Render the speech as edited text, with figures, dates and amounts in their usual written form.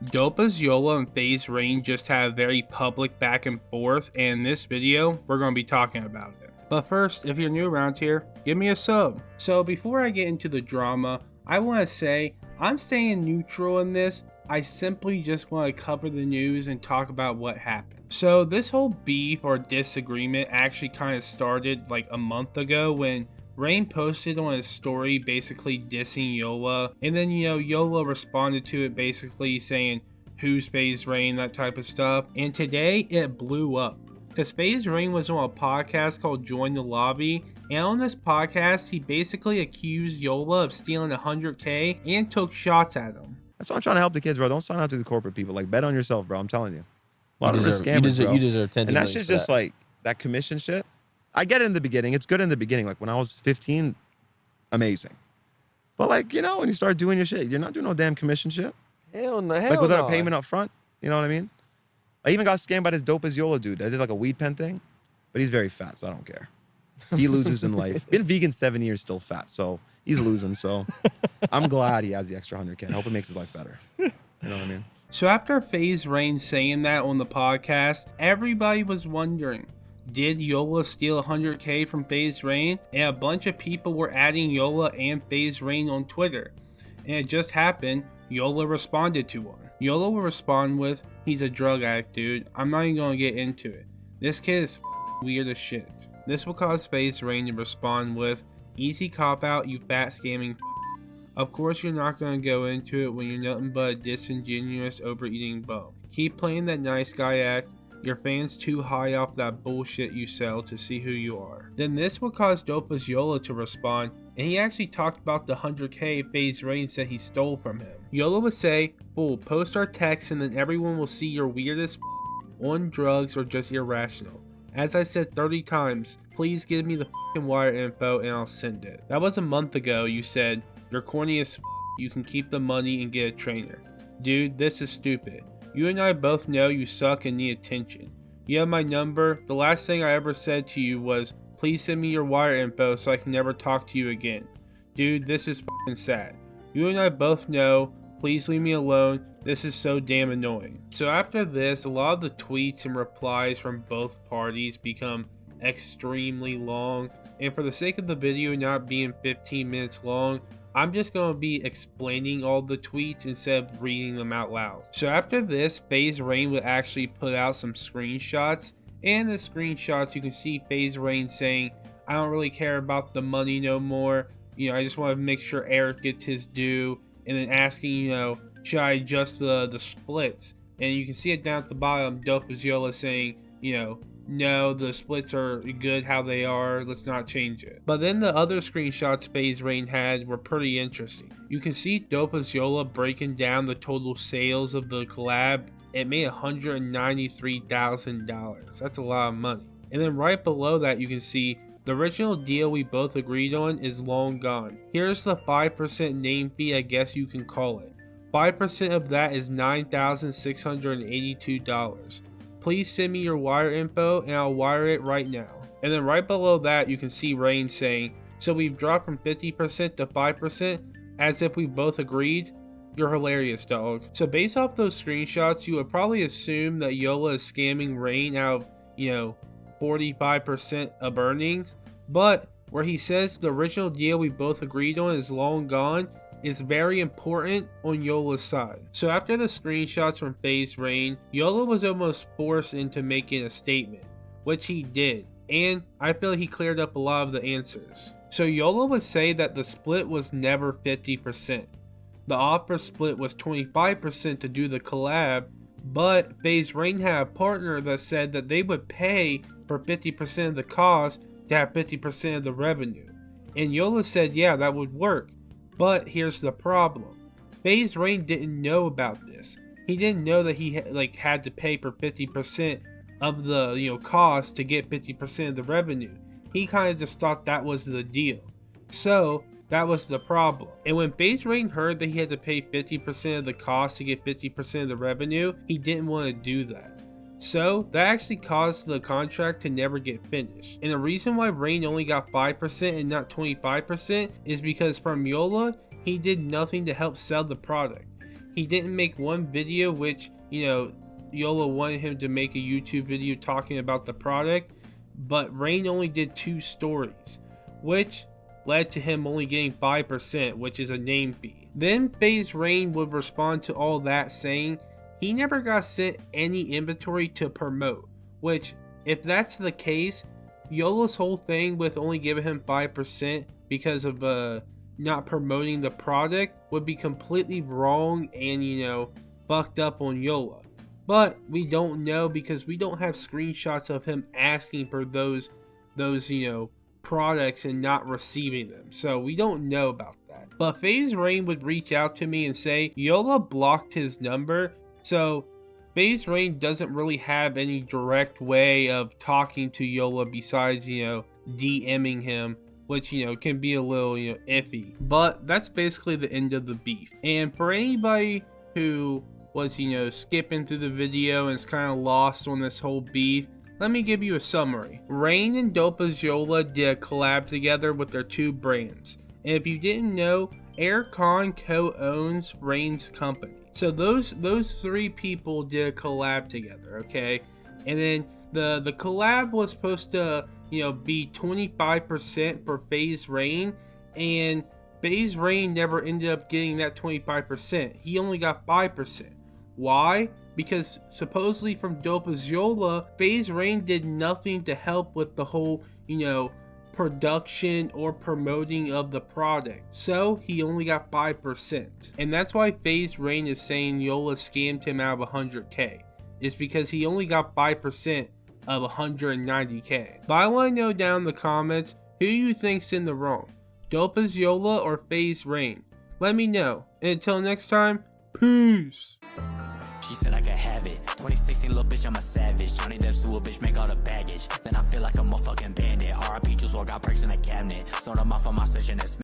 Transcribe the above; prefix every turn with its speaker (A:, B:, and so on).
A: Dopa's Yola and FaZe Rain just had a very public back and forth, and in this video, we're going to be talking about it. But first, if you're new around here, give me a sub. So before I get into the drama, I want to say I'm staying neutral in this. I simply just want to cover the news and talk about what happened. So this whole beef or disagreement actually kind of started like a month ago when Rain posted on his story basically dissing Yola, and then Yola responded to it basically saying who's FaZe Rain, that type of stuff, and today it blew up because FaZe Rain was on a podcast called Join the Lobby, and on this podcast he basically accused Yola of stealing 100k and took shots at him.
B: That's why I'm trying to help the kids, bro. Don't sign out to the corporate people. Like, bet on yourself, bro. I'm telling you. A lot of risk scammers, bro.
C: You deserve 10
B: and that's just like that commission shit. I get it in the beginning. It's good in the beginning. Like when I was 15, amazing. But like, when you start doing your shit, you're not doing no damn commission shit.
C: Hell no.
B: Like without a payment up front. You know what I mean? I even got scammed by this dope as Yola dude. I did like a weed pen thing, but he's very fat, so I don't care. He loses in life. Been vegan 7 years, still fat, so he's losing. So I'm glad he has the extra 100k. I hope it makes his life better. You know what I mean?
A: So after FaZe Rain saying that on the podcast, everybody was wondering, did Yola steal 100k from FaZe Rain? And a bunch of people were adding Yola and FaZe Rain on Twitter. And it just happened, Yola responded to one. Yola will respond with, he's a drug addict, dude. I'm not even going to get into it. This kid is weird as shit. This will cause FaZe Rain to respond with, easy cop out, you fat scamming. Of course you're not going to go into it when you're nothing but a disingenuous overeating bum. Keep playing that nice guy act. Your fans too high off that bullshit you sell to see who you are. Then this will cause Dopa's Yola to respond, and he actually talked about the 100k FaZe Rain said he stole from him. Yola would say, fool, post our text and then everyone will see you're weirdest on drugs or just irrational. As I said 30 times, please give me the wire info and I'll send it. That was a month ago. You said, you're corny as you can keep the money and get a trainer. Dude, this is stupid. You and I both know you suck and need attention. You have my number. The last thing I ever said to you was, please send me your wire info so I can never talk to you again. Dude, this is sad. You and I both know. Please leave me alone. This is so damn annoying. So after this, a lot of the tweets and replies from both parties become extremely long. And for the sake of the video not being 15 minutes long, I'm just going to be explaining all the tweets instead of reading them out loud. So after this, FaZe Rain would actually put out some screenshots. And in the screenshots, you can see FaZe Rain saying, I don't really care about the money no more. I just want to make sure Eric gets his due. And then asking, should I adjust the splits? And you can see it down at the bottom, Dopa's Yola saying, no, the splits are good how they are, let's not change it. But then the other screenshots FaZe Rain had were pretty interesting. You can see Dopa's Yola breaking down the total sales of the collab. It made $193,000. That's a lot of money. And then right below that you can see the original deal we both agreed on is long gone. Here's the 5% name fee, I guess you can call it. 5% of that is $9,682. Please send me your wire info and I'll wire it right now. And then right below that you can see Rain saying, so we've dropped from 50% to 5% as if we both agreed. You're hilarious, dog. So based off those screenshots, you would probably assume that Yola is scamming Rain out of, 45% of earnings. But where he says the original deal we both agreed on is long gone is very important on Yola's side. So after the screenshots from FaZe Rain, Yola was almost forced into making a statement, which he did, and I feel he cleared up a lot of the answers. So Yola would say that the split was never 50%. The offer split was 25% to do the collab, but FaZe Rain had a partner that said that they would pay for 50% of the cost to have 50% of the revenue. And Yola said, yeah, that would work. But here's the problem. FaZe Rain didn't know about this. He didn't know that he had to pay for 50% of the cost to get 50% of the revenue. He kind of just thought that was the deal. So that was the problem. And when FaZe Rain heard that he had to pay 50% of the cost to get 50% of the revenue, he didn't want to do that. So that actually caused the contract to never get finished. And the reason why Rain only got 5% and not 25% is because from Yola, he did nothing to help sell the product. he didn't make one video, which, you know, Yola wanted him to make a YouTube video talking about the product, but Rain only did 2 stories, which led to him only getting 5%, which is a name fee. Then FaZe Rain would respond to all that saying he never got sent any inventory to promote, which, if that's the case, Yola's whole thing with only giving him 5% because of not promoting the product would be completely wrong and, you know, fucked up on Yola. But we don't know because we don't have screenshots of him asking for those you know, products and not receiving them. So we don't know about that. But FaZe Rain would reach out to me and say Yola blocked his number. So FaZe Rain doesn't really have any direct way of talking to Yola besides, you know, DMing him, which, you know, can be a little, you know, iffy. But that's basically the end of the beef. And for anybody who was, you know, skipping through the video and is kind of lost on this whole beef, let me give you a summary. Rain and Dopa's Yola did a collab together with their 2 brands. And if you didn't know, Aircon co-owns Rain's company. So those 3 people did a collab together, okay? And then the collab was supposed to, you know, be 25% for FaZe Rain, and FaZe Rain never ended up getting that 25%. He only got 5%. Why? Because supposedly from Dopa's Yola, FaZe Rain did nothing to help with the whole, you know, production or promoting of the product. So he only got 5%. And that's why FaZe Rain is saying Yola scammed him out of 100K. It's because he only got 5% of 190K. But I want to know down in the comments, who you think's in the wrong? Dopa's Yola or FaZe Rain? Let me know. And until next time, peace!
C: She said I could have it. 2016, little bitch, I'm a savage. Johnny Depp's to a bitch, make all the baggage. Then I feel like I'm a fucking bandit. RIP, just walk got perks in the cabinet. Sold them off on my session, that's